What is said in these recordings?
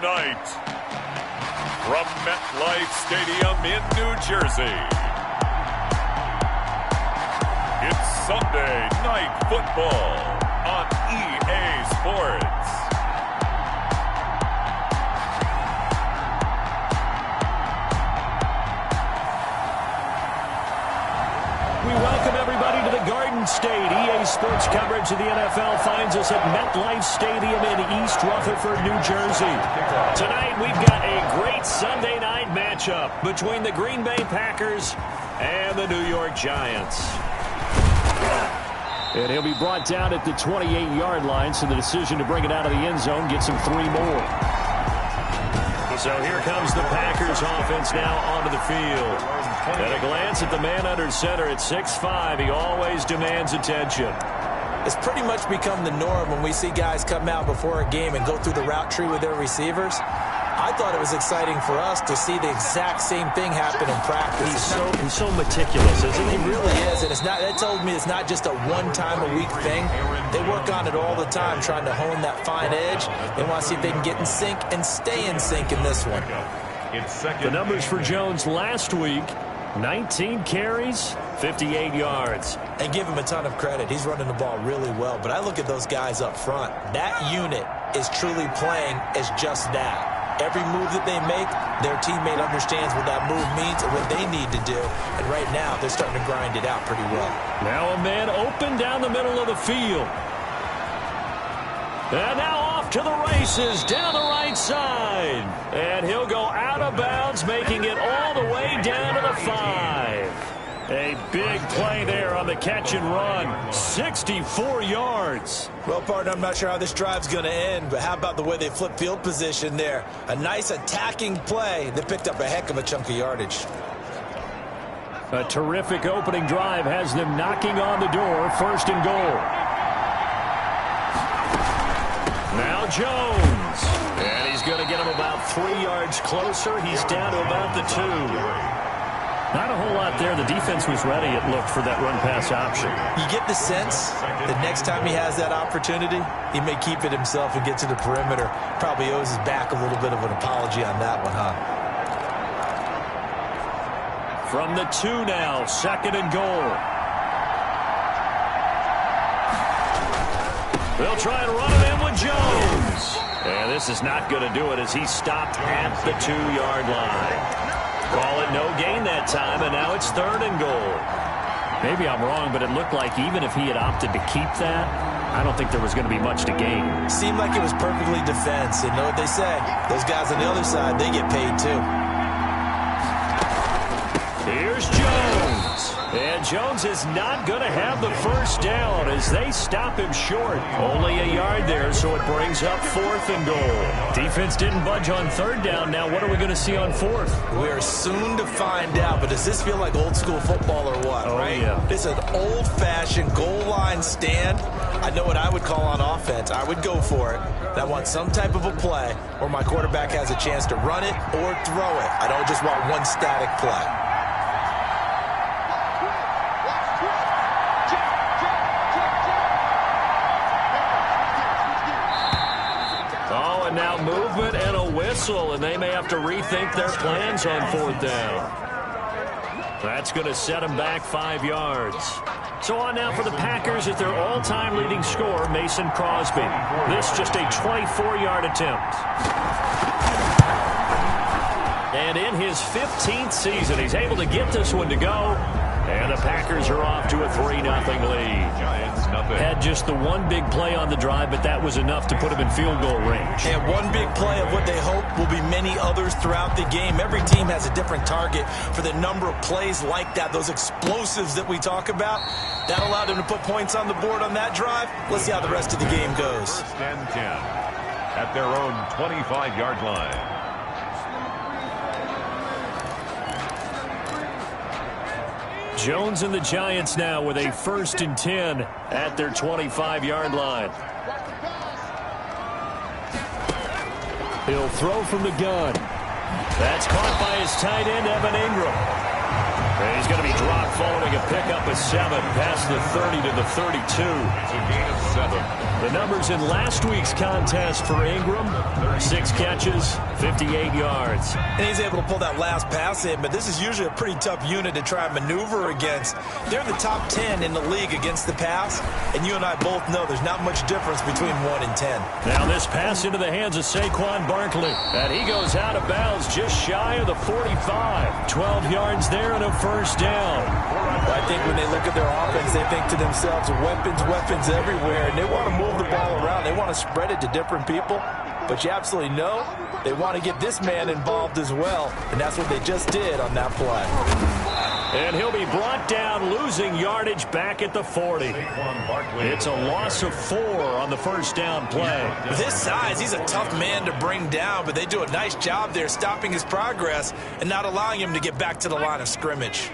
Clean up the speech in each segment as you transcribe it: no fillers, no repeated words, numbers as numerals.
tonight, from MetLife Stadium in New Jersey, it's Sunday Night Football on EA Sports. We welcome everybody to the Garden State. EA Sports coverage of the NFL finds us at MetLife Stadium in East Rutherford, New Jersey. Tonight we've got a great Sunday night matchup between the Green Bay Packers and the New York Giants. And he'll be brought down at the 28-yard line, so the decision to bring it out of the end zone gets him 3 more. So here comes the Packers offense now onto the field. At a glance at the man under center at 6'5", he always demands attention. It's pretty much become the norm when we see guys come out before a game and go through the route tree with their receivers. I thought it was exciting for us to see the exact same thing happen in practice. He's so meticulous, isn't he? He really is, and that told me it's not just a one-time-a-week thing. They work on it all the time, trying to hone that fine edge. They want to see if they can get in sync and stay in sync in this one. The numbers for Jones last week: 19 carries, 58 yards. And give him a ton of credit. He's running the ball really well. But I look at those guys up front. That unit is truly playing as just that. Every move that they make, their teammate understands what that move means and what they need to do. And right now, they're starting to grind it out pretty well. Now a man open down the middle of the field. And now off to the races down the right side. And he'll go out of bounds, making it all the way down to the 5. A big play there on the catch and run. 64 yards. Well, partner, I'm not sure how this drive's going to end, but how about the way they flip field position there? A nice attacking play that picked up a heck of a chunk of yardage. A terrific opening drive has them knocking on the door. 1st and goal. Now Jones. And he's going to get him about 3 yards closer. He's down to about the 2. Not a whole lot there. The defense was ready, it looked, for that run-pass option. You get the sense that next time he has that opportunity, he may keep it himself and get to the perimeter. Probably owes his back a little bit of an apology on that one, huh? From the 2 now, 2nd and goal. They'll try and run it in with Jones. And this is not going to do it as he's stopped at the 2-yard line. Call it no gain that time, and now it's 3rd and goal. Maybe I'm wrong, but it looked like even if he had opted to keep that, I don't think there was going to be much to gain. Seemed like it was perfectly defense, and know what they say. Those guys on the other side, they get paid too. Here's Jones. And Jones is not going to have the first down as they stop him short. Only a yard there, so it brings up 4th and goal. Defense didn't budge on 3rd down. Now what are we going to see on 4th? We're soon to find out, but does this feel like old school football or what? Oh, right? Yeah. This is an old-fashioned goal line stand. I know what I would call on offense. I would go for it. And I want some type of a play where my quarterback has a chance to run it or throw it. I don't just want one static play. Now movement and a whistle, and they may have to rethink their plans on 4th down. That's going to set them back 5 yards. So on now for the Packers at their all-time leading scorer, Mason Crosby. This just a 24-yard attempt. And in his 15th season, he's able to get this one to go. And the Packers are off to a 3-0 lead. Giants nothing. Had just the one big play on the drive, but that was enough to put him in field goal range. And one big play of what they hope will be many others throughout the game. Every team has a different target for the number of plays like that, those explosives that we talk about. That allowed them to put points on the board on that drive. Let's see how the rest of the game goes. 1st and 10 at their own 25-yard line. Jones and the Giants now with a 1st and 10 at their 25-yard line. He'll throw from the gun. That's caught by his tight end, Evan Ingram. And he's going to be dropped following a pickup of 7 past the 30 to the 32. It's a gain of 7. The numbers in last week's contest for Ingram: 6 catches, 58 yards. And he's able to pull that last pass in, but this is usually a pretty tough unit to try and maneuver against. They're in the top 10 in the league against the pass, and you and I both know there's not much difference between 1 and 10. Now this pass into the hands of Saquon Barkley, and he goes out of bounds just shy of the 45. 12 yards there and a first down. I think when they look at their offense, they think to themselves, weapons, weapons everywhere, and they want to move the ball around. They want to spread it to different people, but you absolutely know they want to get this man involved as well, and that's what they just did on that play. And he'll be brought down, losing yardage back at the 40. It's a loss of 4 on the first down play. With his size, he's a tough man to bring down, but they do a nice job there stopping his progress and not allowing him to get back to the line of scrimmage.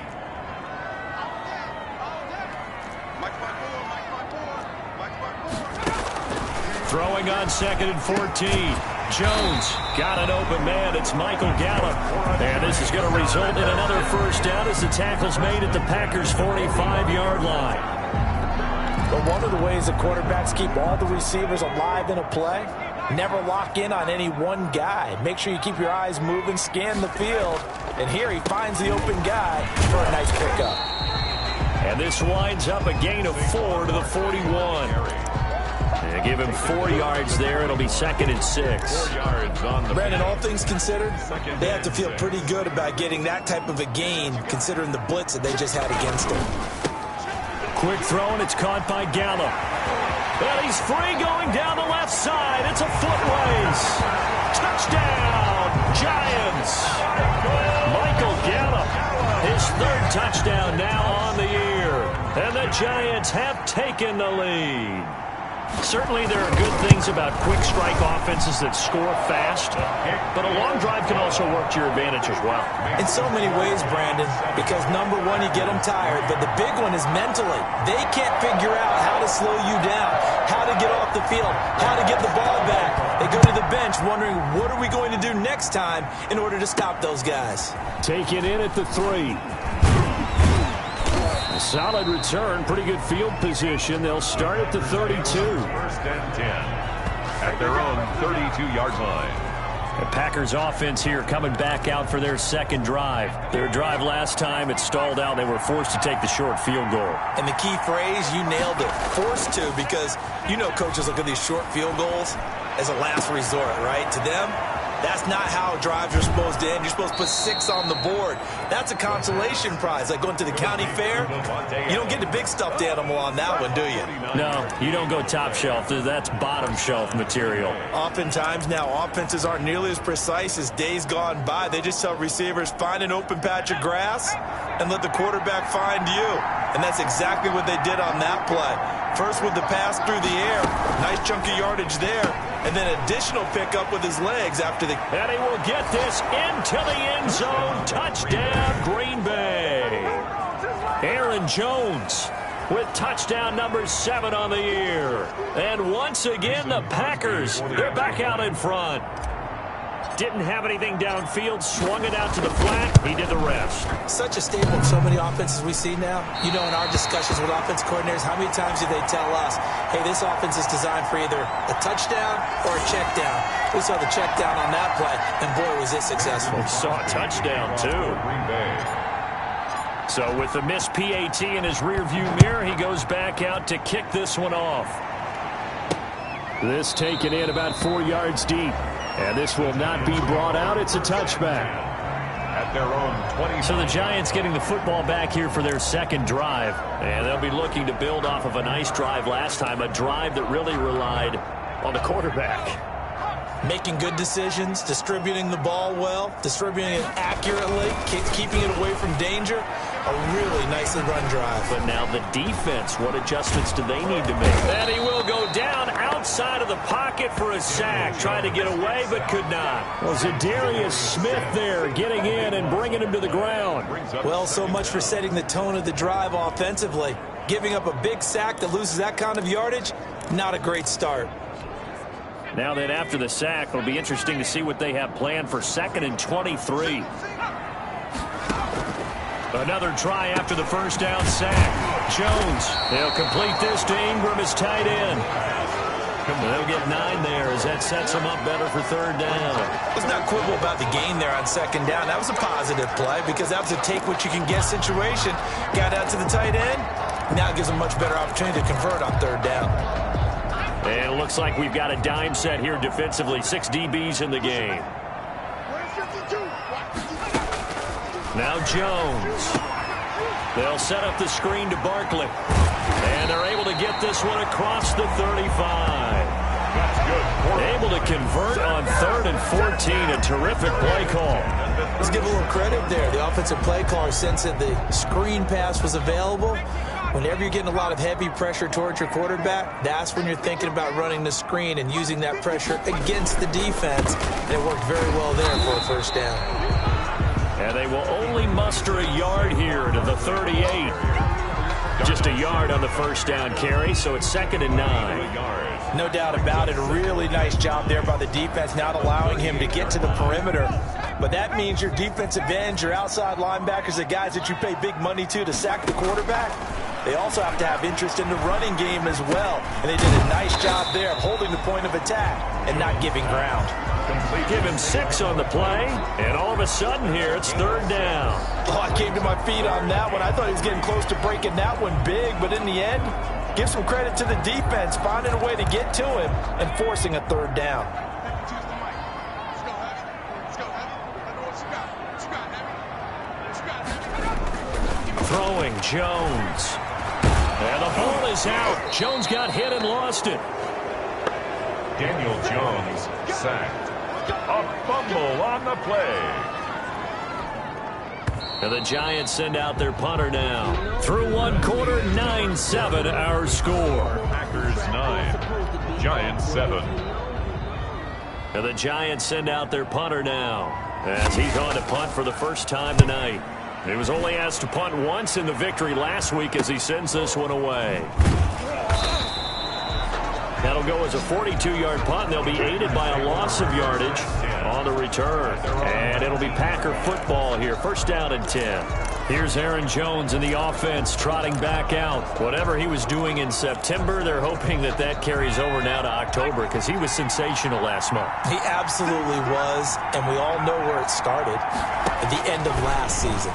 Throwing on 2nd and 14. Jones got an open man. It's Michael Gallup. And this is going to result in another first down as the tackle's made at the Packers' 45-yard line. But one of the ways the quarterbacks keep all the receivers alive in a play, never lock in on any one guy. Make sure you keep your eyes moving, scan the field. And here he finds the open guy for a nice pickup. And this winds up a gain of 4 to the 41. They give him 4 yards there. It'll be 2nd and 6. 4 yards on the Brandon, all things considered, they have to feel pretty good about getting that type of a gain considering the blitz that they just had against them. Quick throw, and it's caught by Gallup. And he's free going down the left side. It's a foot race. Touchdown, Giants. Michael Gallup, his 3rd touchdown now on the year. And the Giants have taken the lead. Certainly there are good things about quick strike offenses that score fast, but a long drive can also work to your advantage as well. In so many ways, Brandon, because number one, you get them tired, but the big one is mentally. They can't figure out how to slow you down, how to get off the field, how to get the ball back. They go to the bench wondering, what are we going to do next time in order to stop those guys? Take it in at the 3. Solid return, pretty good field position. They'll start at the 32. 1st and 10 at their own 32-yard line. The Packers offense here coming back out for their 2nd drive. Their drive last time, it stalled out. They were forced to take the short field goal. And the key phrase, you nailed it, forced to, because you know coaches look at these short field goals as a last resort, right? To them, that's not how drives are supposed to end. You're supposed to put 6 on the board. That's a consolation prize. Like going to the county fair, you don't get the big stuffed animal on that one, do you? No, you don't go top shelf. That's bottom shelf material. Oftentimes now, offenses aren't nearly as precise as days gone by. They just tell receivers, find an open patch of grass and let the quarterback find you. And that's exactly what they did on that play. First with the pass through the air. Nice chunky yardage there. And then additional pickup with his legs after the... And he will get this into the end zone. Touchdown, Green Bay. Aaron Jones with touchdown number 7 on the year. And once again, the Packers, they're back out in front. Didn't have anything downfield, swung it out to the flat. He did the rest. Such a staple in so many offenses we see now. You know, in our discussions with offense coordinators, how many times do they tell us, hey, this offense is designed for either a touchdown or a check down. We saw the check down on that play, and boy, was it successful. We saw a touchdown, too. So with the missed PAT in his rearview mirror, he goes back out to kick this one off. This taken in about 4 yards deep. And this will not be brought out. It's a touchback. At their own 20. So the Giants getting the football back here for their 2nd drive. And they'll be looking to build off of a nice drive last time, a drive that really relied on the quarterback. Making good decisions, distributing the ball well, distributing it accurately, keeping it away from danger. A really nicely run drive. But now the defense, what adjustments do they need to make? And he will go down outside of the pocket for a sack. Trying to get away, but could not. Was it Darius Smith there getting in and bringing him to the ground? Well, so much for setting the tone of the drive offensively. Giving up a big sack that loses that kind of yardage, not a great start. Now then, after the sack, it'll be interesting to see what they have planned for 2nd and 23. Another try after the first down sack. Jones, they'll complete this to Ingram as tight end. They'll get 9 there as that sets them up better for third down. Let's not quibble about the gain there on second down. That was a positive play because that was a take-what-you-can-get situation. Got out to the tight end. Now it gives them a much better opportunity to convert on third down. And it looks like we've got a dime set here defensively. 6 DBs in the game. Now Jones. They'll set up the screen to Barkley. And they're able to get this one across the 35. That's good. Able to convert on 3rd and 14. A terrific play call. Let's give a little credit there. The offensive play caller sensed that the screen pass was available. Whenever you're getting a lot of heavy pressure towards your quarterback, that's when you're thinking about running the screen and using that pressure against the defense. And it worked very well there for a first down. And they will only muster a yard here to the 38. Just a yard on the first down carry, so it's 2nd and 9. No doubt about it. A really nice job there by the defense, not allowing him to get to the perimeter. But that means your defensive ends, your outside linebackers, the guys that you pay big money to sack the quarterback, they also have to have interest in the running game as well. And they did a nice job there of holding the point of attack and not giving ground. Give him 6 on the play, and all of a sudden here, it's 3rd down. Oh, I came to my feet on that one. I thought he was getting close to breaking that one big, but in the end, give some credit to the defense, finding a way to get to him and forcing a 3rd down. Throwing Jones. And the ball is out. Jones got hit and lost it. Daniel Jones sacked. A fumble on the play. And the Giants send out their punter now. Through 1 quarter, 9-7 our score. Packers 9, Giants 7. And the Giants send out their punter now as he's on to punt for the first time tonight. He was only asked to punt once in the victory last week as he sends this one away. That'll go as a 42-yard punt, and they'll be aided by a loss of yardage on the return. And it'll be Packer football here. 1st down and 10. Here's Aaron Jones in the offense trotting back out. Whatever he was doing in September, they're hoping that that carries over now to October because he was sensational last month. He absolutely was, and we all know where it started at the end of last season,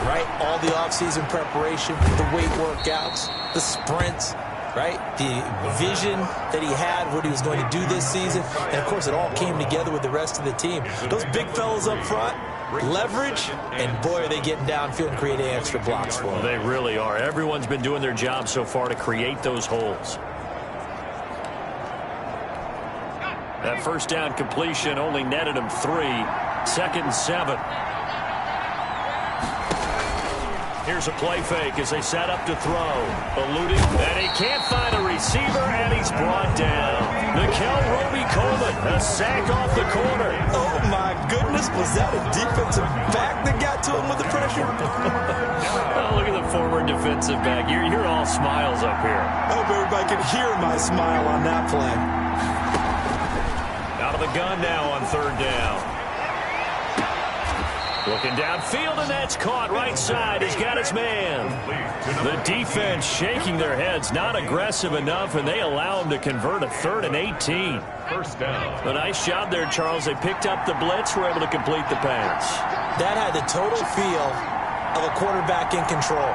right? All the offseason preparation, the weight workouts, the sprints, right? The vision that he had, what he was going to do this season. And, of course, it all came together with the rest of the team. Those big fellas up front, leverage, and, boy, are they getting downfield and creating extra blocks for them. They really are. Everyone's been doing their job so far to create those holes. That first down completion only netted him 3. 2nd and 7. Here's a play fake as they set up to throw. Eluding, and he can't find a receiver, and he's brought down. Nickel Roby-Coleman, a sack off the corner. Oh, my goodness. Was that a defensive back that got to him with the pressure? Oh, look at the forward defensive back. You're all smiles up here. I hope everybody can hear my smile on that play. Out of the gun now on 3rd down. Looking downfield, and that's caught right side. He's got his man. The defense shaking their heads, not aggressive enough, and they allow him to convert a 3rd and 18. First down. A nice job there, Charles. They picked up the blitz, were able to complete the pass. That had the total feel of a quarterback in control.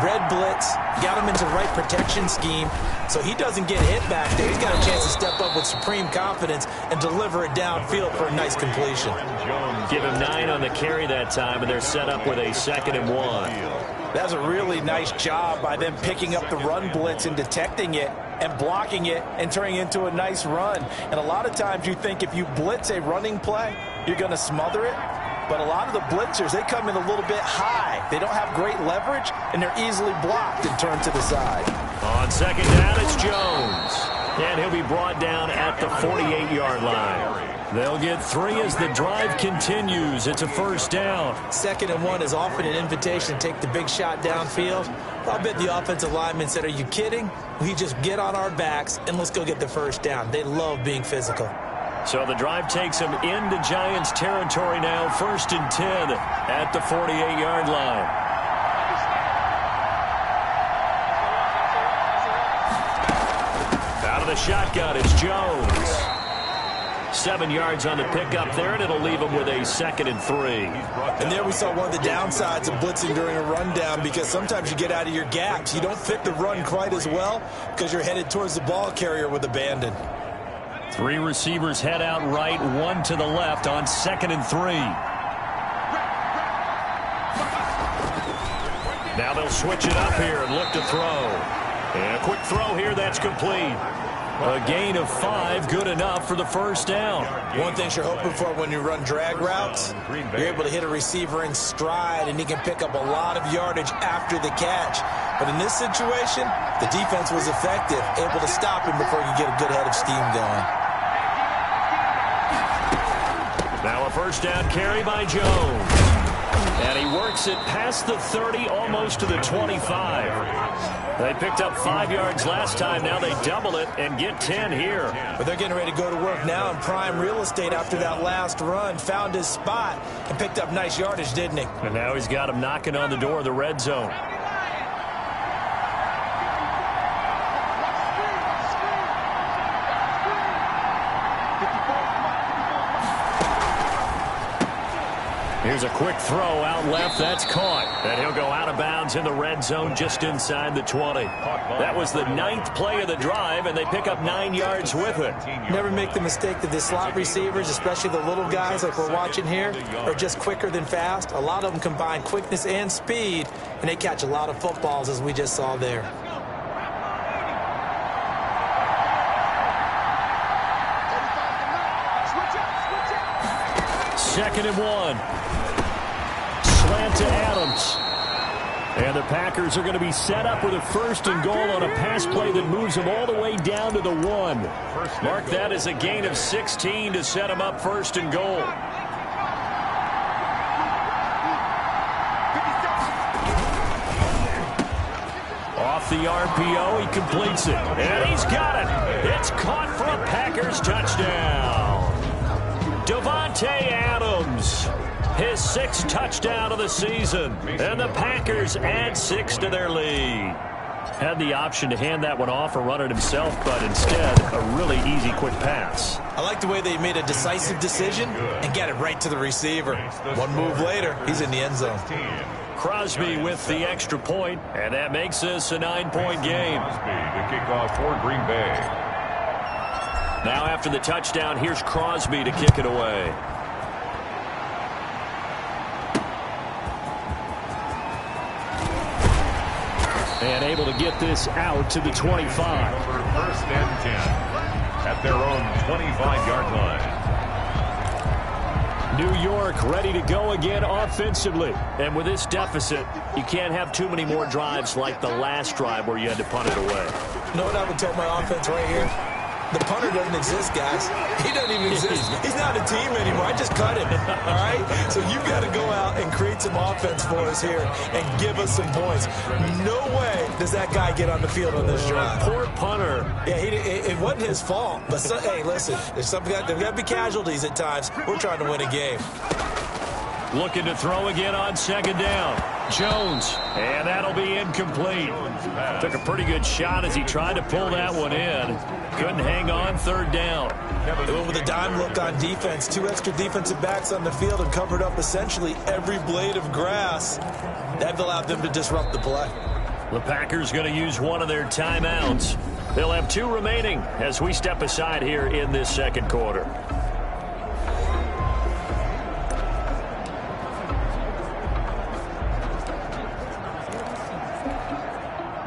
Red blitz, got him into the right protection scheme, so he doesn't get hit back there. He's got a chance to step up with supreme confidence and deliver it downfield for a nice completion. Give him 9 on the carry that time, and they're set up with a 2nd and 1. That's a really nice job by them picking up the run blitz and detecting it and blocking it and turning it into a nice run. And a lot of times you think if you blitz a running play, you're going to smother it. But a lot of the blitzers, they come in a little bit high. They don't have great leverage, and they're easily blocked and turned to the side. On 2nd down, it's Jones. And he'll be brought down at the 48-yard line. They'll get 3 as the drive continues. It's a 1st down. 2nd and 1 is often an invitation to take the big shot downfield. I bet the offensive lineman said, are you kidding? We just get on our backs and let's go get the 1st down. They love being physical. So the drive takes him into Giants territory now. 1st and 10 at the 48-yard line. Out of the shotgun. It's Jones. 7 yards on the pickup there, and it'll leave him with a 2nd and 3. And there we saw one of the downsides of blitzing during a rundown, because sometimes you get out of your gaps. You don't fit the run quite as well because you're headed towards the ball carrier with abandon. 3 receivers head out right, 1 to the left on 2nd and 3. Now they'll switch it up here and look to throw. And a quick throw here, that's complete. A gain of 5, good enough for the first down. One thing you're hoping for when you run drag routes, you're able to hit a receiver in stride, and he can pick up a lot of yardage after the catch. But in this situation, the defense was effective, able to stop him before he could get a good head of steam going. Now a first down carry by Jones. And he works it past the 30, almost to the 25. They picked up 5 yards last time. Now they double it and get 10 here. But they're getting ready to go to work now in prime real estate after that last run. Found his spot and picked up nice yardage, didn't he? And now he's got him knocking on the door of the red zone. Here's a quick throw out left. That's caught. And he'll go out of bounds in the red zone just inside the 20. That was the 9th play of the drive, and they pick up 9 yards with it. Never make the mistake that the slot receivers, especially the little guys like we're watching here, are just quicker than fast. A lot of them combine quickness and speed, and they catch a lot of footballs, as we just saw there. Second and 1. Slant to Adams. And the Packers are going to be set up with a 1st and goal on a pass play that moves them all the way down to the 1. Mark that as a gain of 16 to set them up 1st and goal. Off the RPO, he completes it. And he's got it. It's caught for a Packers touchdown. Davante Adams, his 6th touchdown of the season, and the Packers add 6 to their lead. Had the option to hand that one off or run it himself, but instead, a really easy quick pass. I like the way they made a decisive decision and got it right to the receiver. One move later, he's in the end zone. Crosby with the extra point, and that makes this a 9-point game. Crosby to kick off for Green Bay. Now after the touchdown, here's Crosby to kick it away. And able to get this out to the 25. 1st and 10 at their own 25-yard line. New York ready to go again offensively. And with this deficit, you can't have too many more drives like the last drive where you had to punt it away. You know what I would tell my offense right here? The punter doesn't exist, guys. He doesn't even exist. He's not a team anymore. I just cut him, all right? So you've got to go out and create some offense for us here and give us some points. No way does that guy get on the field on this drive. Poor punter. Yeah, it wasn't his fault. But, hey, listen, there's got to be casualties at times. We're trying to win a game. Looking to throw again on 2nd down. Jones, and that'll be incomplete. Took a pretty good shot as he tried to pull that one in. Couldn't hang on 3rd down. They went with a dime look on defense. 2 extra defensive backs on the field and covered up essentially every blade of grass. That allowed them to disrupt the play. The Packers going to use one of their timeouts. They'll have 2 remaining as we step aside here in this 2nd quarter.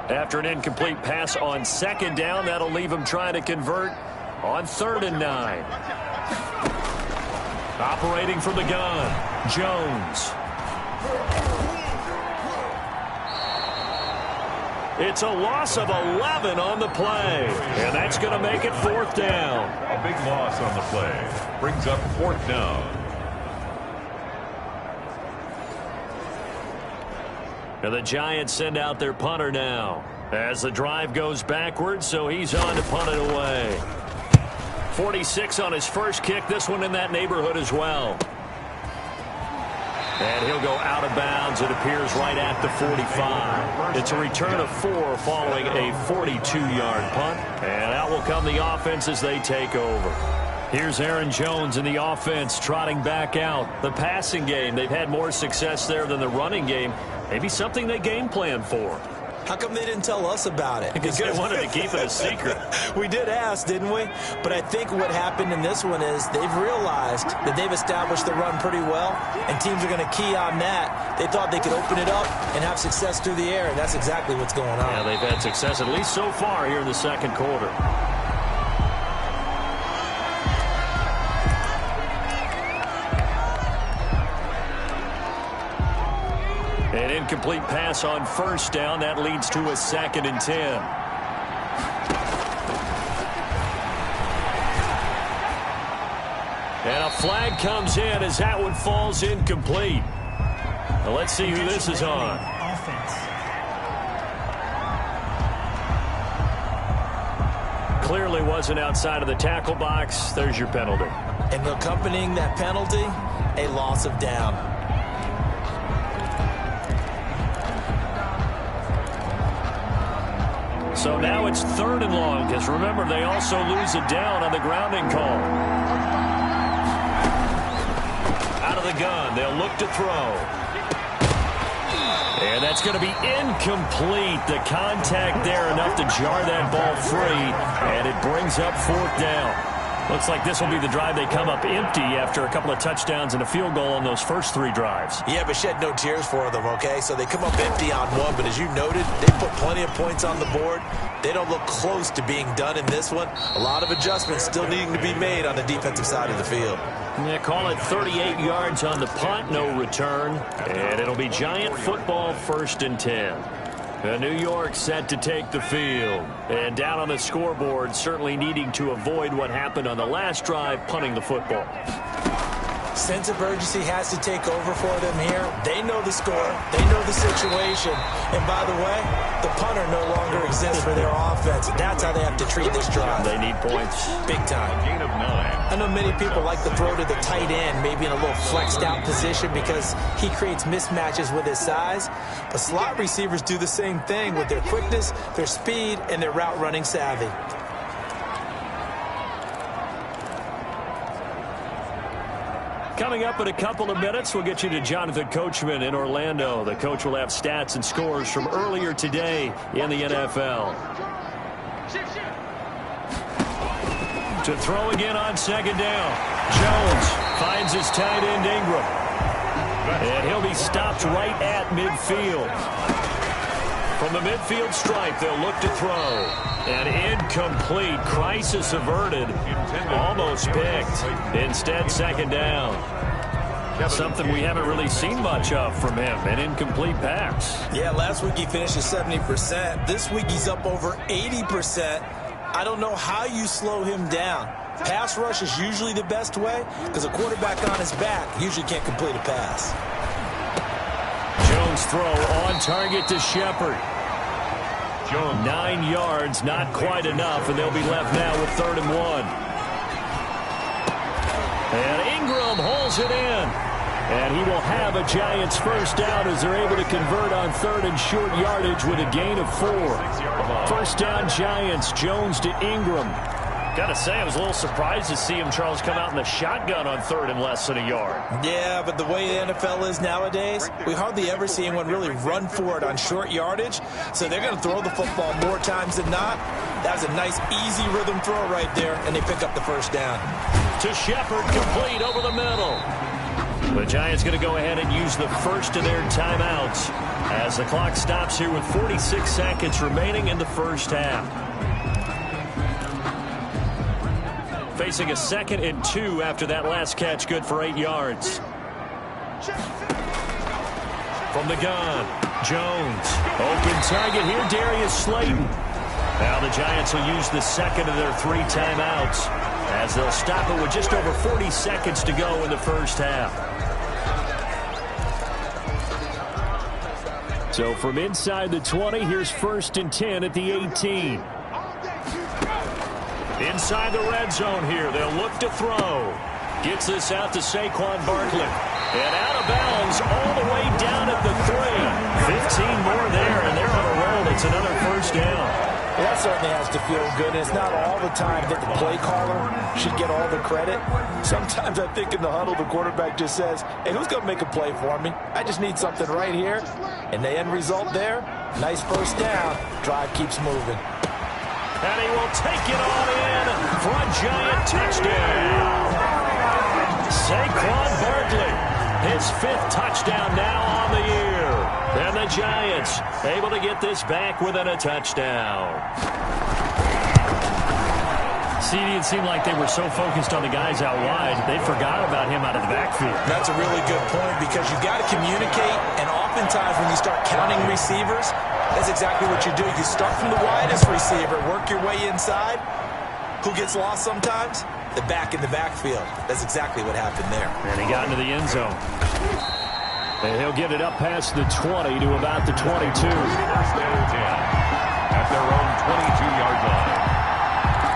After an incomplete pass on 2nd down, that'll leave him trying to convert on 3rd and 9. Operating from the gun, Jones. It's a loss of 11 on the play, and that's going to make it 4th down. A big loss on the play. Brings up 4th down. And the Giants send out their punter now as the drive goes backwards, so he's on to punt it away. 46 on his first kick, this one in that neighborhood as well. And he'll go out of bounds, it appears, right at the 45. It's a return of 4 following a 42-yard punt. And out will come the offense as they take over. Here's Aaron Jones in the offense trotting back out. The passing game, they've had more success there than the running game. Maybe something they game plan for. How come they didn't tell us about it? Because they wanted to keep it a secret. We did ask, didn't we? But I think what happened in this one is they've realized that they've established the run pretty well, and teams are going to key on that. They thought they could open it up and have success through the air, and that's exactly what's going on. Yeah, they've had success at least so far here in the second quarter. An incomplete pass on first down. That leads to a 2nd and 10. And a flag comes in as that one falls incomplete. Now let's see who this is on. Clearly wasn't outside of the tackle box. There's your penalty. And accompanying that penalty, a loss of down. So now it's 3rd and long, because remember, they also lose a down on the grounding call. Out of the gun, they'll look to throw. And that's going to be incomplete. The contact there enough to jar that ball free, and it brings up 4th down. Looks like this will be the drive they come up empty after a couple of touchdowns and a field goal on those first 3 drives. Yeah, but shed no tears for them, okay? So they come up empty on one, but as you noted, they put plenty of points on the board. They don't look close to being done in this one. A lot of adjustments still needing to be made on the defensive side of the field. Yeah, call it 38 yards on the punt, no return. And it'll be Giant football, 1st and 10. New York set to take the field. And down on the scoreboard, certainly needing to avoid what happened on the last drive, punting the football. Sense of urgency has to take over for them here. They know the score. They know the situation. And by the way, the punter no longer exists for their offense. That's how they have to treat this drive. They need points. Big time. Gain of 9. I know many people like to throw to the tight end, maybe in a little flexed out position because he creates mismatches with his size. But slot receivers do the same thing with their quickness, their speed, and their route running savvy. Coming up in a couple of minutes, we'll get you to Jonathan Coachman in Orlando. The coach will have stats and scores from earlier today in the NFL. To throw again on 2nd down. Jones finds his tight end Ingram. And he'll be stopped right at midfield. From the midfield stripe, they'll look to throw. And incomplete. Crisis averted. Almost picked. Instead, 2nd down. Something we haven't really seen much of from him. An incomplete pass. Yeah, last week he finished at 70%. This week he's up over 80%. I don't know how you slow him down. Pass rush is usually the best way because a quarterback on his back usually can't complete a pass. Jones throw on target to Shepard. 9 yards, not quite enough, and they'll be left now with 3rd and 1. And Ingram hauls it in. And he will have a Giants first down as they're able to convert on 3rd and short yardage with a gain of 4. First down Giants, Jones to Ingram. Got to say, I was a little surprised to see him, Charles, come out in the shotgun on 3rd and less than a yard. Yeah, but the way the NFL is nowadays, we hardly ever see anyone really run for it on short yardage. So they're going to throw the football more times than not. That was a nice, easy rhythm throw right there, and they pick up the first down. To Shepard, complete over the middle. The Giants going to go ahead and use the first of their timeouts as the clock stops here with 46 seconds remaining in the first half. Facing a 2nd and 2 after that last catch, good for 8 yards. From the gun, Jones. Open target here, Darius Slayton. Now the Giants will use the 2nd of their 3 timeouts as they'll stop it with just over 40 seconds to go in the first half. So from inside the 20, here's 1st and 10 at the 18. Inside the red zone here, they'll look to throw. Gets this out to Saquon Barkley. And out of bounds all the way down at the 3. 15 more there, and they're on a roll. It's another first down. Well, that certainly has to feel good. It's not all the time that the play caller should get all the credit. Sometimes I think in the huddle, the quarterback just says, hey, who's going to make a play for me? I just need something right here. And the end result there, nice first down. Drive keeps moving. And he will take it on in for a giant touchdown. Saquon Barkley, his 5th touchdown now on the year. And the Giants able to get this back within a touchdown. CD, it seemed like they were so focused on the guys out wide, they forgot about him out of the backfield. That's a really good point because you've got to communicate, and oftentimes when you start counting receivers, that's exactly what you do. You start from the widest receiver, work your way inside. Who gets lost sometimes? The back in the backfield. That's exactly what happened there. And he got into the end zone. And he'll get it up past the 20 to about the 22. First and 10 at their own 22-yard line.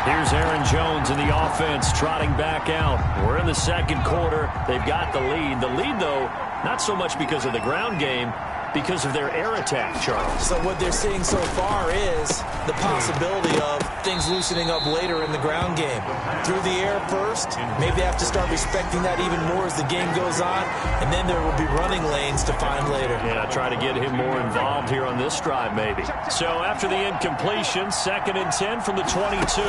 Here's Aaron Jones in the offense trotting back out. We're in the second quarter. They've got the lead. The lead, though, not so much because of the ground game, because of their air attack, Charles. So what they're seeing so far is the possibility of things loosening up later in the ground game. Through the air first, maybe they have to start respecting that even more as the game goes on, and then there will be running lanes to find later. Yeah, try to get him more involved here on this drive maybe. So after the incompletion, 2nd and 10 from the 22.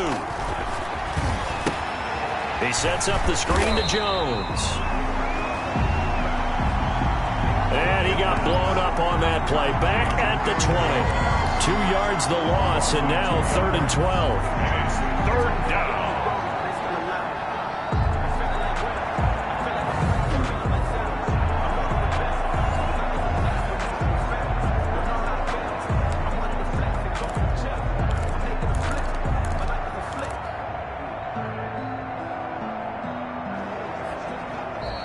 He sets up the screen to Jones. And he got blown up on that play. Back at the 20. 2 yards the loss, and now 3rd and 12. And it's 3rd down.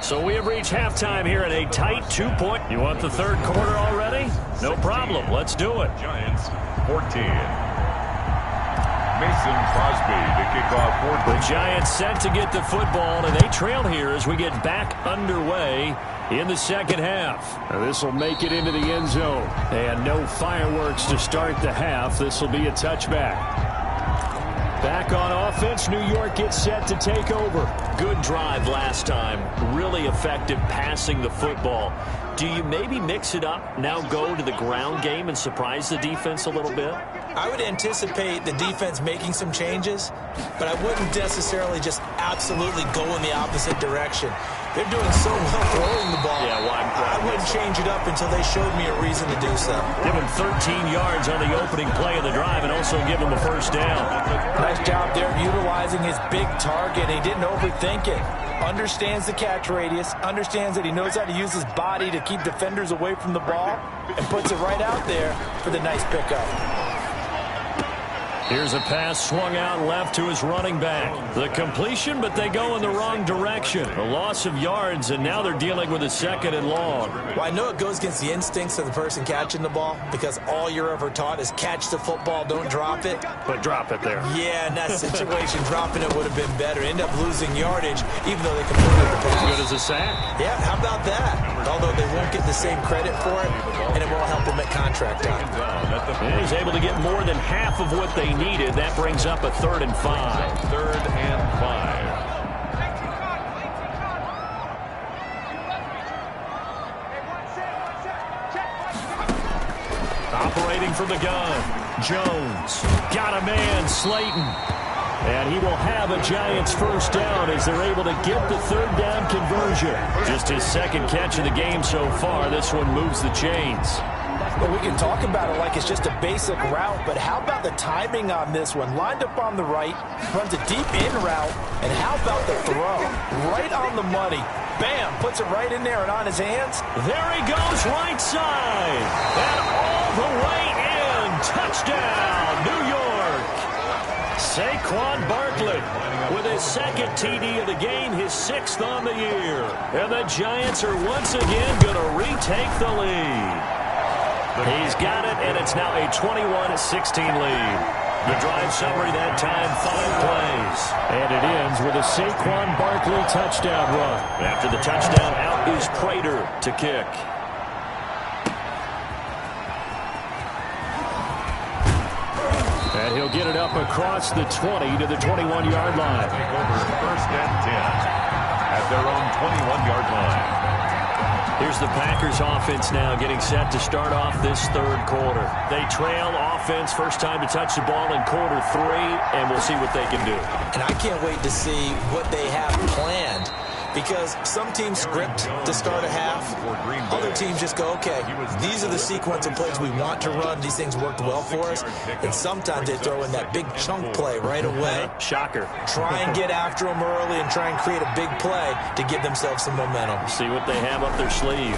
So we have reached halftime here in a tight 2-point. You want the 3rd quarter already? No problem. Let's do it. Giants 14. Mason Crosby to kick off 14. The Giants set to get the football, and they trail here as we get back underway in the second half. This will make it into the end zone. And no fireworks to start the half. This will be a touchback. Back on offense, New York gets set to take over. Good drive last time. Really effective passing the football. Do you maybe mix it up, now go to the ground game and surprise the defense a little bit? I would anticipate the defense making some changes, but I wouldn't necessarily just absolutely go in the opposite direction. They're doing so well throwing the ball. Yeah, well, I wouldn't change it up until they showed me a reason to do so. Give him 13 yards on the opening play of the drive and also give him a first down. Nice job there utilizing his big target. He didn't overthink it. Understands the catch radius, understands that he knows how to use his body to keep defenders away from the ball, and puts it right out there for the nice pickup. Here's a pass swung out left to his running back. The completion, but they go in the wrong direction. A loss of yards, and now they're dealing with a 2nd and long. Well, I know it goes against the instincts of the person catching the ball because all you're ever taught is catch the football, don't drop it. But drop it there. Yeah, in that situation, dropping it would have been better. End up losing yardage, even though they completed the pass. Good as a sack. Yeah, how about that? Although they won't get the same credit for it, and it won't help them at contract time. And he's able to get more than half of what they needed. That brings up a 3rd and 5. 3rd and 5. Operating from the gun. Jones got a man, Slayton. And he will have a Giants first down as they're able to get the 3rd down conversion. Just his 2nd catch of the game so far. This one moves the chains. Well, we can talk about it like it's just a basic route, but how about the timing on this one? Lined up on the right, runs a deep in route, and how about the throw? Right on the money. Bam, puts it right in there and on his hands. There he goes, right side. And all the way in. Touchdown, New York. Saquon Barkley with his 2nd TD of the game, his 6th on the year. And the Giants are once again going to retake the lead. He's got it, and it's now a 21-16 lead. The drive summary that time, 5 plays. And it ends with a Saquon Barkley touchdown run. After the touchdown, out is Prater to kick. And he'll get it up across the 20 to the 21-yard line. Take over 1st and 10 at their own 21-yard line. Here's the Packers offense now getting set to start off this 3rd quarter. They trail offense, first time to touch the ball in quarter 3, and we'll see what they can do. And I can't wait to see what they have planned, because some teams script to start a half. Other teams just go, okay, these are the sequence of plays we want to run. These things worked well for us. And sometimes they throw in that big chunk play right away. Shocker. Try and get after them early and try and create a big play to give themselves some momentum. See what they have up their sleeve.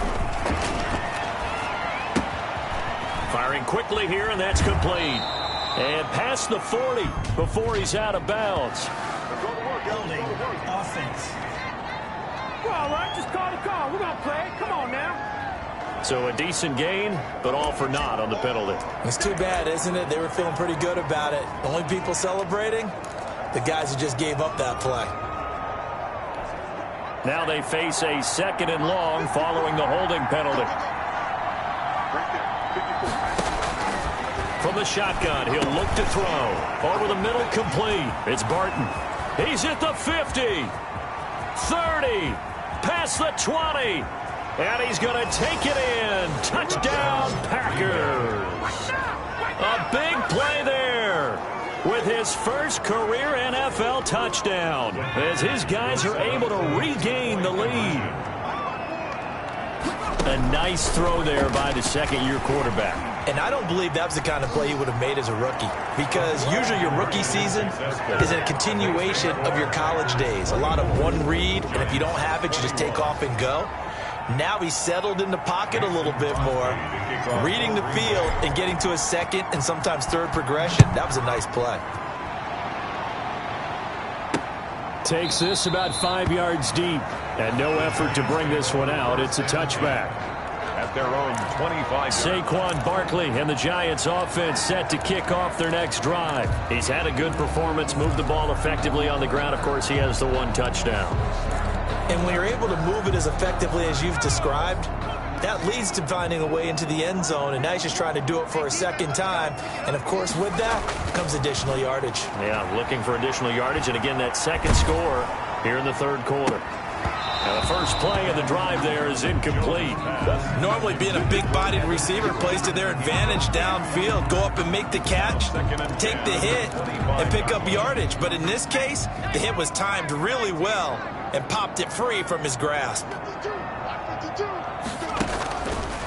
Firing quickly here, and that's complete. And past the 40 before he's out of bounds. Building offense. Well, all right, just call the call. We're going to play it. Come on now. So a decent gain, but all for naught on the penalty. It's too bad, isn't it? They were feeling pretty good about it. Only people celebrating? The guys who just gave up that play. Now they face a 2nd and long following the holding penalty. From the shotgun, he'll look to throw. Over the middle, complete. It's Barton. He's at the 50. 30. Past the 20. And he's going to take it in. Touchdown, Packers. A big play there with his first career NFL touchdown as his guys are able to regain the lead. A nice throw there by the 2nd-year quarterback. And I don't believe that was the kind of play he would have made as a rookie, because usually your rookie season is a continuation of your college days. A lot of one read, and if you don't have it, you just take off and go. Now he's settled in the pocket a little bit more, reading the field and getting to a 2nd and sometimes 3rd progression. That was a nice play. Takes this about 5 yards deep, and no effort to bring this one out. It's a touchback. At their own 25. Saquon Barkley and the Giants offense set to kick off their next drive. He's had a good performance, moved the ball effectively on the ground. Of course, he has the 1 touchdown. And when you're able to move it as effectively as you've described, that leads to finding a way into the end zone, and now he's just trying to do it for a 2nd time. And, of course, with that comes additional yardage. Yeah, looking for additional yardage, and again, that 2nd score here in the 3rd quarter. Now, the first play of the drive there is incomplete. Normally being a big-bodied receiver plays to their advantage downfield. Go up and make the catch, take the hit, and pick up yardage. But in this case, the hit was timed really well and popped it free from his grasp.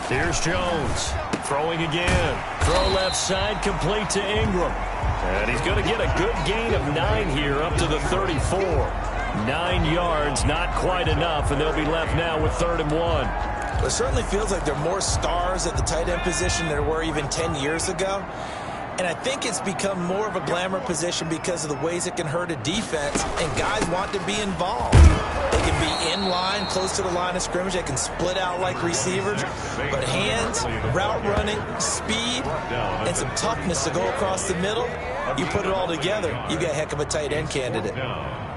Here's Jones, throwing again. Throw left side, complete to Ingram. And he's going to get a good gain of 9 here, up to the 34. 9 yards, not quite enough, and they'll be left now with 3rd and 1. It certainly feels like there are more stars at the tight end position than there were even 10 years ago. And I think it's become more of a glamour position because of the ways it can hurt a defense, and guys want to be involved. They can be in line, close to the line of scrimmage. They can split out like receivers. But hands, route running, speed, and some toughness to go across the middle, you put it all together, you got a heck of a tight end candidate.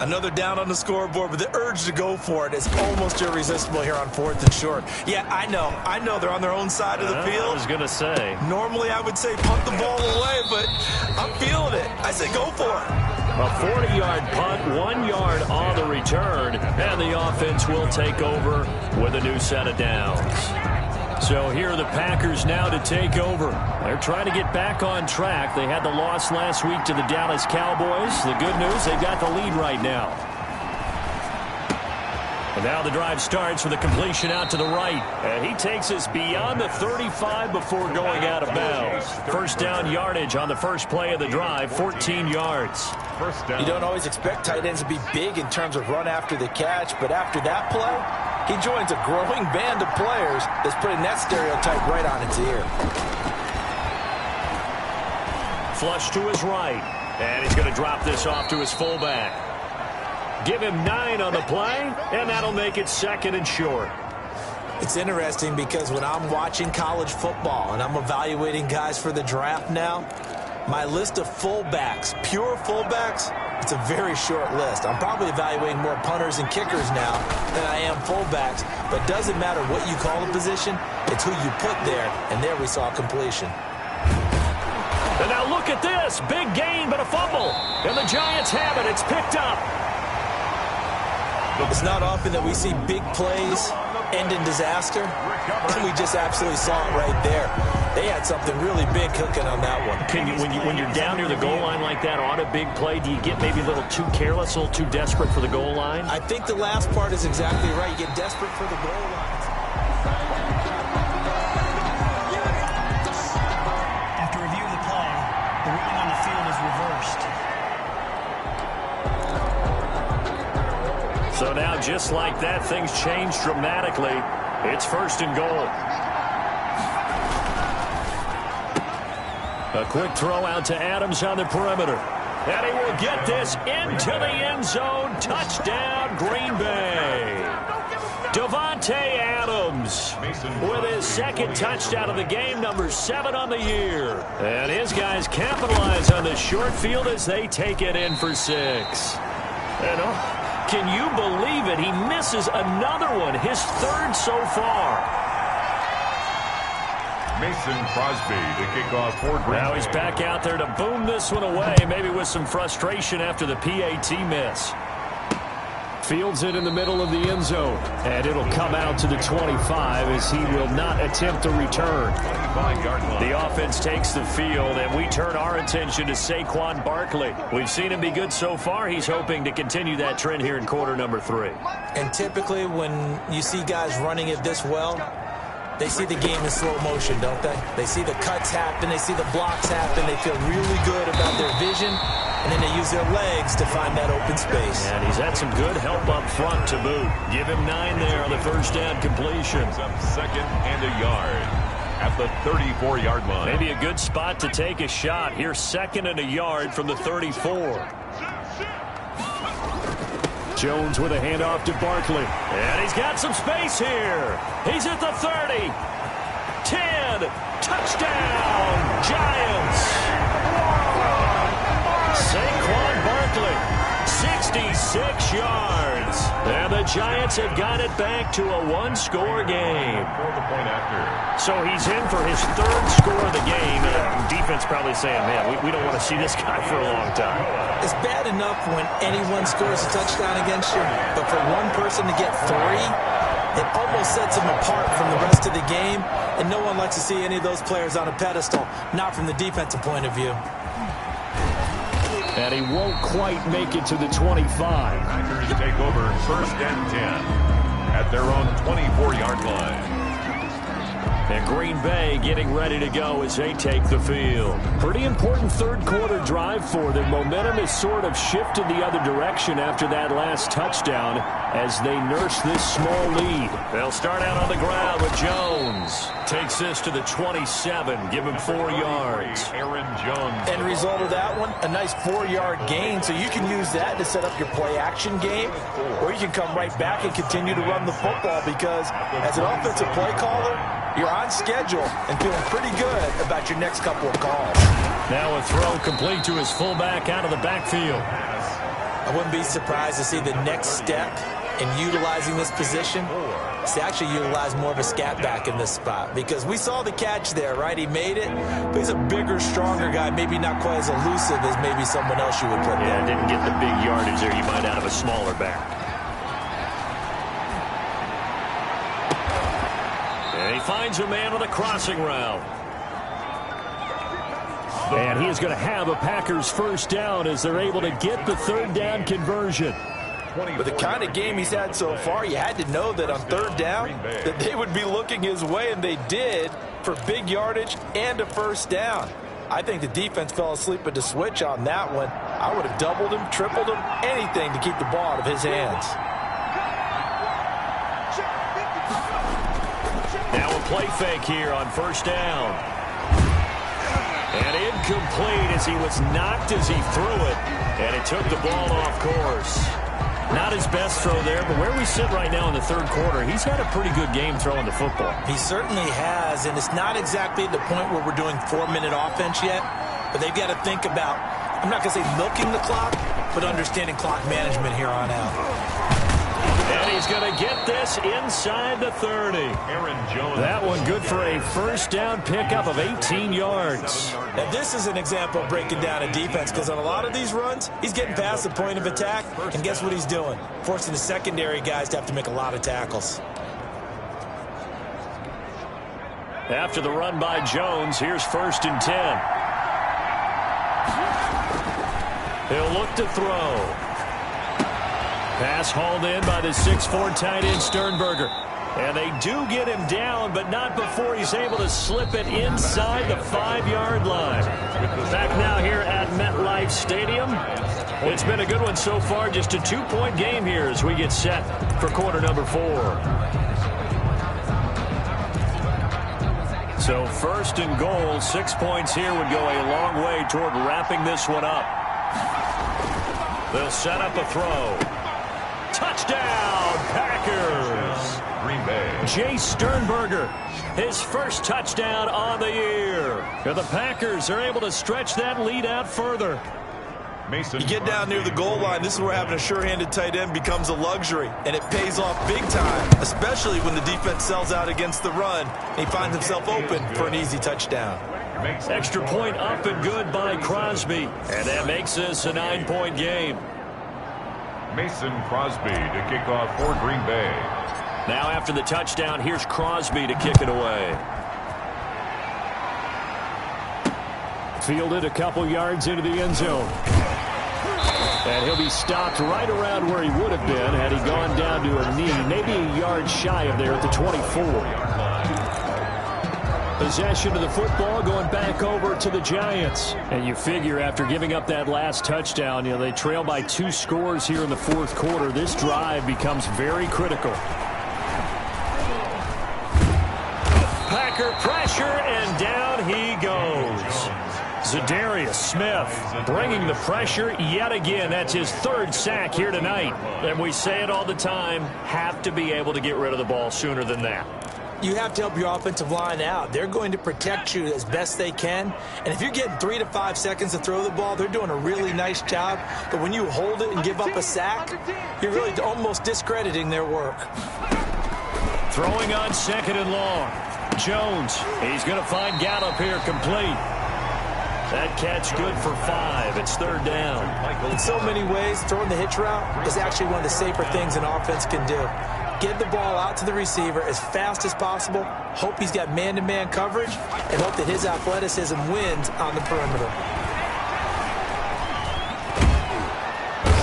Another down on the scoreboard, but the urge to go for it is almost irresistible here on 4th and short. Yeah, I know they're on their own side of the field. I was going to say. Normally I would say punt the ball away, but I'm feeling it. I say go for it. A 40-yard punt, 1 yard on the return, and the offense will take over with a new set of downs. So here are the Packers now to take over. They're trying to get back on track. They had the loss last week to the Dallas Cowboys. The good news, they've got the lead right now. And now the drive starts with a completion out to the right. And he takes us beyond the 35 before going out of bounds. First down yardage on the first play of the drive, 14 yards. First down. You don't always expect tight ends to be big in terms of run after the catch, but after that play, he joins a growing band of players that's putting that stereotype right on its ear. Flush to his right. And he's going to drop this off to his fullback. Give him 9 on the play, and that'll make it 2nd and short. It's interesting because when I'm watching college football and I'm evaluating guys for the draft now, My list of fullbacks, pure fullbacks, it's a very short list. I'm probably evaluating more punters and kickers now than I am fullbacks, but it doesn't matter what you call the position, it's who you put there, and there we saw completion. And now look at this. Big gain, but a fumble. And the Giants have it. It's picked up. It's not often that we see big plays end in disaster, and we just absolutely saw it right there. They had something really big cooking on that one. When you're down near the goal line like that on a big play, do you get maybe a little too careless, a little too desperate for the goal line? I think the last part is exactly right. You get desperate for the goal line. After review of the play, the ruling on the field is reversed. So now, just like that, things change dramatically. It's 1st and goal. A quick throw out to Adams on the perimeter. And he will get this into the end zone. Touchdown, Green Bay. Davante Adams with his 2nd touchdown of the game, number 7 on the year. And his guys capitalize on the short field as they take it in for 6. And can you believe it? He misses another one, his 3rd so far. Mason Crosby to kick off for Green Bay. Now he's back out there to boom this one away, maybe with some frustration after the PAT miss. Fields it in the middle of the end zone, and it'll come out to the 25 as he will not attempt to return. 25-yard line. The offense takes the field, and we turn our attention to Saquon Barkley. We've seen him be good so far. He's hoping to continue that trend here in quarter number 3. And typically when you see guys running it this well, they see the game in slow motion, don't they? They see the cuts happen, they see the blocks happen, they feel really good about their vision, and then they use their legs to find that open space. And he's had some good help up front to boot. Give him 9 there on the 1st down completion. Up 2nd and a yard at the 34-yard line. Maybe a good spot to take a shot. Here's 2nd and a yard from the 34. Jones with a handoff to Barkley. And he's got some space here. He's at the 30. 10. Touchdown, Giants. Saquon Barkley, 66 yards. And the Giants have got it back to a 1-score game. For the point after. So he's in for his 3rd score of the game. And defense probably saying, man, we don't want to see this guy for a long time. It's bad enough when anyone scores a touchdown against you, but for one person to get 3, it almost sets him apart from the rest of the game, and no one likes to see any of those players on a pedestal, not from the defensive point of view. And he won't quite make it to the 25. Packers take over 1st and 10 at their own 24-yard line. And Green Bay getting ready to go as they take the field. Pretty important 3rd quarter drive for them. Momentum has sort of shifted the other direction after that last touchdown as they nurse this small lead. They'll start out on the ground with Jones. Takes this to the 27. Give him 4 yards. Aaron Jones. End result of that one, a nice 4-yard gain, so you can use that to set up your play-action game, or you can come right back and continue to run the football because as an offensive play caller, you're on schedule and feeling pretty good about your next couple of calls. Now a throw complete to his fullback out of the backfield. I wouldn't be surprised to see the next step in utilizing this position. See, actually utilize more of a scat back in this spot because we saw the catch there, right? He made it, but he's a bigger, stronger guy, maybe not quite as elusive as maybe someone else you would put there. Yeah, didn't get the big yardage there you might out of a smaller back. And he finds a man on the crossing route. And he is going to have a Packers 1st down as they're able to get the 3rd down conversion. With the kind of game he's had so far, you had to know that on 3rd down that they would be looking his way, and they did for big yardage and a 1st down. I think the defense fell asleep at the switch on that one. I would have doubled him, tripled him, anything to keep the ball out of his hands. Now a play fake here on 1st down. And incomplete as he was knocked as he threw it. And it took the ball off course. Not his best throw there, but where we sit right now in the 3rd quarter, he's had a pretty good game throwing the football. He certainly has, and it's not exactly at the point where we're doing 4-minute offense yet, but they've got to think about, I'm not going to say milking the clock, but understanding clock management here on out. And he's going to get this inside the 30. Aaron Jones. That one good for a first down pickup of 18 yards. Now, this is an example of breaking down a defense, because on a lot of these runs, he's getting past the point of attack, and guess what he's doing? Forcing the secondary guys to have to make a lot of tackles. After the run by Jones, here's 1st and 10. He'll look to throw. Pass hauled in by the 6'4" tight end Sternberger. And they do get him down, but not before he's able to slip it inside the 5-yard line. Back now here at MetLife Stadium. It's been a good one so far. Just a 2-point game here as we get set for quarter number 4. So 1st and goal, 6 points here would go a long way toward wrapping this one up. They'll set up a throw. Touchdown, Packers! Green Bay. Jay Sternberger, his first touchdown on the year. And the Packers are able to stretch that lead out further. Mason. You get down near the goal line, this is where having a sure-handed tight end becomes a luxury, and it pays off big time, especially when the defense sells out against the run, and he finds himself open for an easy touchdown. Extra point up and good by Crosby, and that makes this a 9-point game. Mason Crosby to kick off for Green Bay. Now after the touchdown, here's Crosby to kick it away. Fielded a couple yards into the end zone. And he'll be stopped right around where he would have been had he gone down to a knee, maybe a yard shy of there at the 24. Possession of the football going back over to the Giants. And you figure after giving up that last touchdown, you know, they trail by 2 scores here in the 4th quarter. This drive becomes very critical. Packer pressure, and down he goes. Zadarius Smith bringing the pressure yet again. That's his 3rd sack here tonight. And we say it all the time, have to be able to get rid of the ball sooner than that. You have to help your offensive line out. They're going to protect you as best they can. And if you're getting 3 to 5 seconds to throw the ball, they're doing a really nice job. But when you hold it and give up a sack, you're really almost discrediting their work. Throwing on 2nd and long. Jones, he's going to find Gallup here complete. That catch good for 5. It's 3rd down. In so many ways, throwing the hitch route is actually one of the safer things an offense can do. Get the ball out to the receiver as fast as possible, hope he's got man-to-man coverage, and hope that his athleticism wins on the perimeter.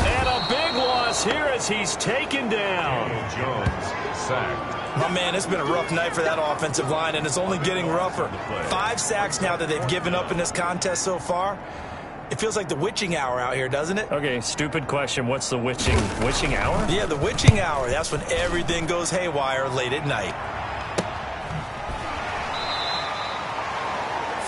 And a big loss here as he's taken down. Jones sacked. Oh, man, it's been a rough night for that offensive line, and it's only getting rougher. 5 sacks now that they've given up in this contest so far. It feels like the witching hour out here, doesn't it? Okay, stupid question. What's the witching hour? Yeah, the witching hour. That's when everything goes haywire late at night.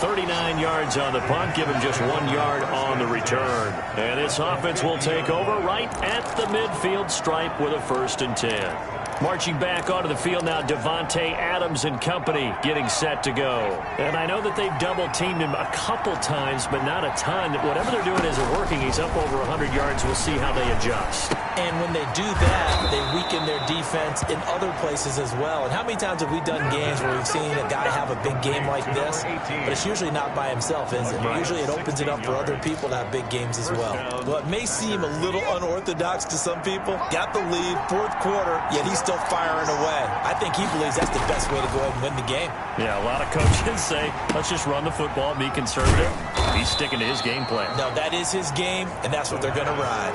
39 yards on the punt, give him just 1 yard on the return. And this offense will take over right at the midfield stripe with a 1st and 10. Marching back onto the field now, Devontae Adams and company getting set to go. And I know that they've double-teamed him a couple times, but not a ton. Whatever they're doing isn't working. He's up over 100 yards. We'll see how they adjust. And when they do that, they weaken their defense in other places as well. And how many times have we done games where we've seen a guy have a big game like this, but it's usually not by himself, is it? Usually it opens it up for other people to have big games as well. Well, it may seem a little unorthodox to some people. Got the lead, 4th quarter, yet he's still firing away. I think he believes that's the best way to go ahead and win the game. Yeah, a lot of coaches say, let's just run the football, be conservative. He's sticking to his game plan. No, that is his game, and that's what they're going to ride.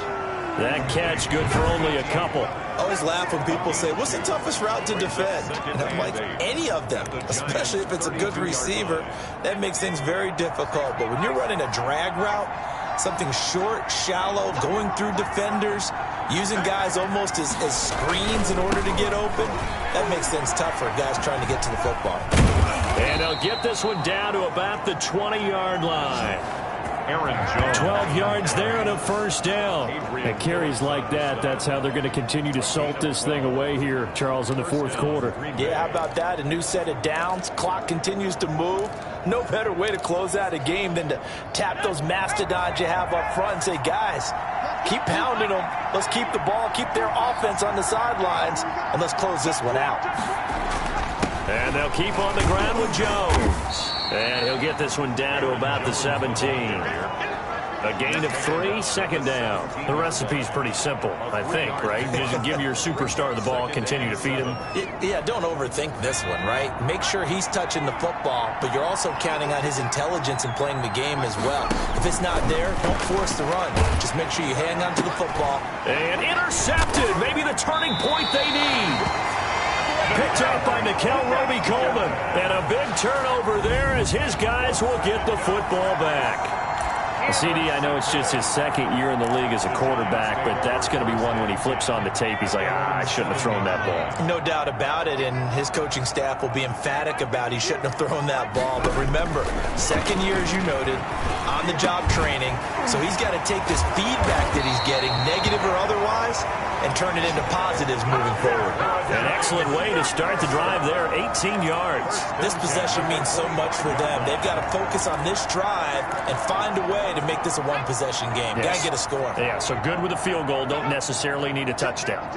That catch good for only a couple. I always laugh when people say, what's the toughest route to defend? And I'm like, any of them, especially if it's a good receiver. That makes things very difficult. But when you're running a drag route, something short, shallow, going through defenders, using guys almost as screens in order to get open, that makes things tough for guys trying to get to the football. And they'll get this one down to about the 20-yard line. Aaron Jones. 12 yards there and a first down. And carries like that, that's how they're going to continue to salt this thing away here, Charles, in the fourth quarter. Yeah, how about that? A new set of downs. Clock continues to move. No better way to close out a game than to tap those mastodons you have up front and say, guys, keep pounding them. Let's keep the ball, keep their offense on the sidelines, and let's close this one out. And they'll keep on the ground with Jones. And he'll get this one down to about the 17. A gain of 3, second down. The recipe's pretty simple, I think, right? Just give your superstar the ball, continue to feed him. Yeah, don't overthink this one, right? Make sure he's touching the football, but you're also counting on his intelligence in playing the game as well. If it's not there, don't force the run. Just make sure you hang on to the football. And intercepted. Maybe the turning point they need. Picked up by Nickel Roby-Coleman. And a big turnover there as his guys will get the football back. CD, I know it's just his second year in the league as a quarterback, but that's going to be one when he flips on the tape. He's like, I shouldn't have thrown that ball. No doubt about it, and his coaching staff will be emphatic about he shouldn't have thrown that ball. But remember, second year, as you noted, on-the-job training, so he's got to take this feedback that he's getting, negative or otherwise, and turn it into positives moving forward. An excellent way to start the drive there, 18 yards. This possession means so much for them. They've got to focus on this drive and find a way to make this a one-possession game. Yes. Got to get a score. Yeah, so good with a field goal. Don't necessarily need a touchdown.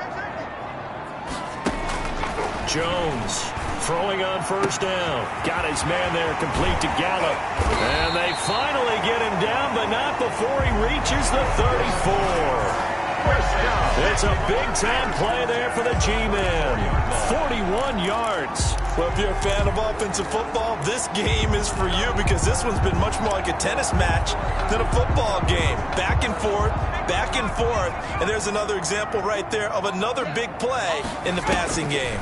Jones throwing on first down. Got his man there complete to Gallup. And they finally get him down, but not before he reaches the 34. It's a big-time play there for the G-Men. 41 yards. Well, if you're a fan of offensive football, this game is for you because this one's been much more like a tennis match than a football game. Back and forth, and there's another example right there of another big play in the passing game.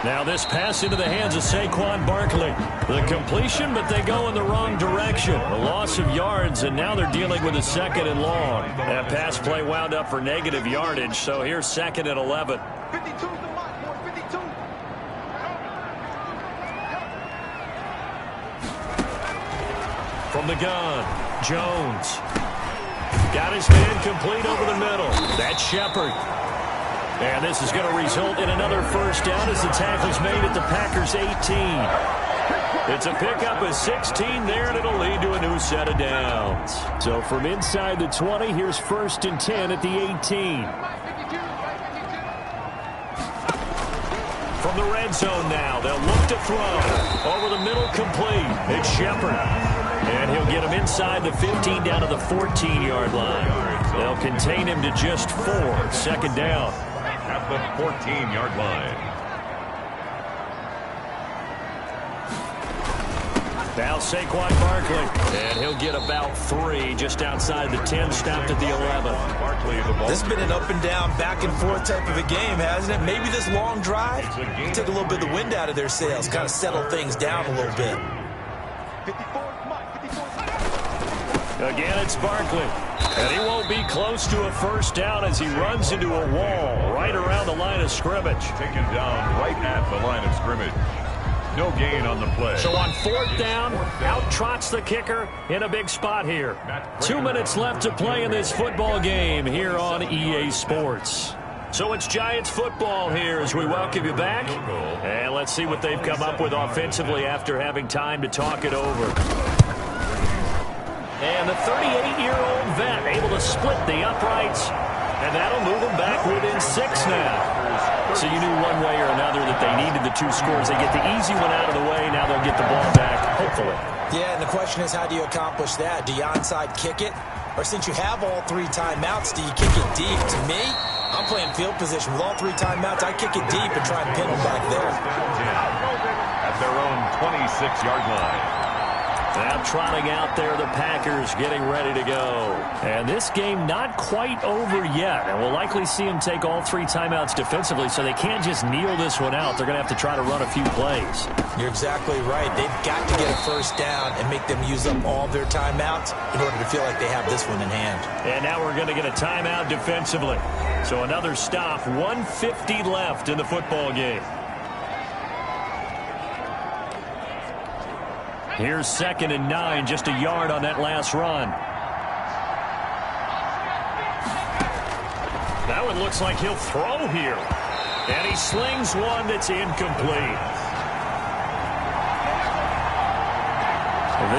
Now this pass into the hands of Saquon Barkley. The completion, but they go in the wrong direction. A loss of yards, and now they're dealing with a second and long. That pass play wound up for negative yardage, so here's second and 11. 52 the mark, 52. From the gun, Jones. Got his man complete over the middle. That's Shepard. And this is going to result in another first down as the tackle's made at the Packers' 18. It's a pickup of 16 there, and it'll lead to a new set of downs. So from inside the 20, here's first and 10 at the 18. From the red zone now, they'll look to throw. Over the middle, complete. It's Shepard. And he'll get him inside the 15 down to the 14-yard line. They'll contain him to just 4. Second down. At the 14-yard line. Now Saquon Barkley. And he'll get about 3 just outside the 10, stopped at the 11. Barkley, the ball. This has been an up and down, back and forth type of a game, hasn't it? Maybe this long drive took a little bit of the wind out of their sails, kind of settled things down a little bit. 54 mark, 54. Again, it's Barkley. And he won't be close to a first down as he runs into a wall right around the line of scrimmage. Taken down right at the line of scrimmage. No gain on the play. So on fourth down, out trots the kicker in a big spot here. 2 minutes left to play in this football game here on EA Sports. So it's Giants football here as we welcome you back. And let's see what they've come up with offensively after having time to talk it over. And the 38-year-old vet able to split the uprights. And that'll move them back within 6 now. So you knew one way or another that they needed the 2 scores. They get the easy one out of the way. Now they'll get the ball back, hopefully. Yeah, and the question is, how do you accomplish that? Do you onside kick it? Or since you have all 3 timeouts, do you kick it deep? To me, I'm playing field position. With all 3 timeouts, I kick it deep and try and pin them back there. At their own 26-yard line. Now trotting out there, the Packers getting ready to go. And this game not quite over yet. And we'll likely see them take all 3 timeouts defensively, so they can't just kneel this one out. They're going to have to try to run a few plays. You're exactly right. They've got to get a first down and make them use up all their timeouts in order to feel like they have this one in hand. And now we're going to get a timeout defensively. So another stop, 1:50 left in the football game. Here's 2nd and 9, just a yard on that last run. That one looks like he'll throw here. And he slings one that's incomplete.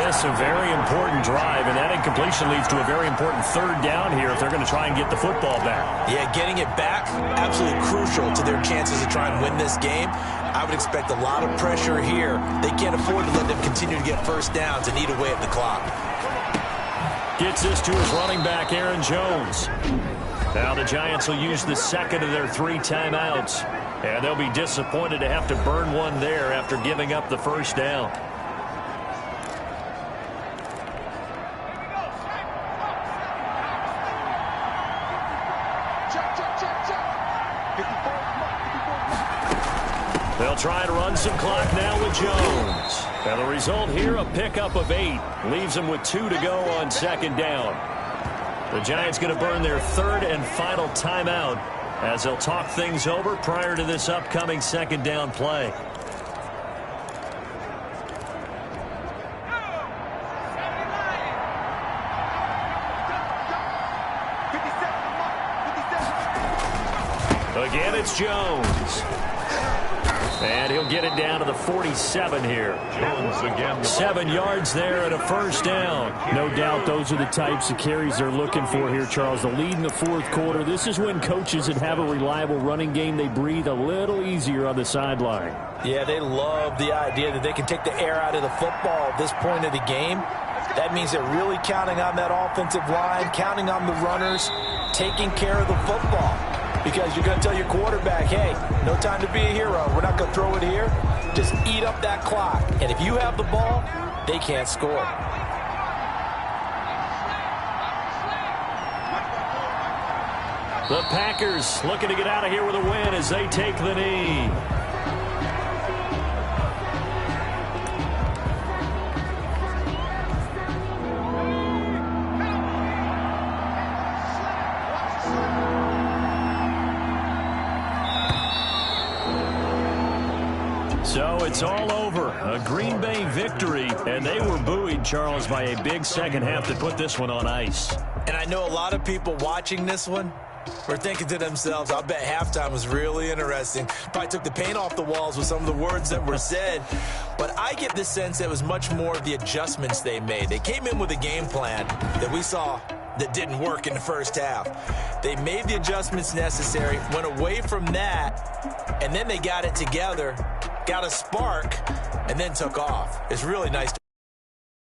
This a very important drive, and that incompletion leads to a very important 3rd down here if they're going to try and get the football back. Yeah, getting it back, absolutely crucial to their chances to try and win this game. I would expect a lot of pressure here. They can't afford to let them continue to get first downs and eat away at the clock. Gets this to his running back, Aaron Jones. Now the Giants will use the 2nd of their 3 timeouts. And they'll be disappointed to have to burn one there after giving up the first down. They'll try to run some clock now with Jones. And the result here, a pickup of 8. Leaves them with 2 to go on 2nd down. The Giants going to burn their 3rd and final timeout as they'll talk things over prior to this upcoming 2nd down play. Again, it's Jones. And he'll get it down to the 47 here. Jones again. 7 yards there and a first down. No doubt those are the types of carries they're looking for here, Charles. The lead in the 4th quarter. This is when coaches that have a reliable running game, they breathe a little easier on the sideline. Yeah, they love the idea that they can take the air out of the football at this point of the game. That means they're really counting on that offensive line, counting on the runners, taking care of the football. Because you're going to tell your quarterback, hey, no time to be a hero. We're not going to throw it here. Just eat up that clock. And if you have the ball, they can't score. The Packers looking to get out of here with a win as they take the knee. So it's all over. A Green Bay victory, and they were buoyed, Charles, by a big second half to put this one on ice. And I know a lot of people watching this one were thinking to themselves, I'll bet halftime was really interesting. Probably took the paint off the walls with some of the words that were said. But I get the sense it was much more of the adjustments they made. They came in with a game plan that we saw that didn't work in the first half. They made the adjustments necessary, went away from that, and then they got it together, got a spark, and then took off. It's really nice to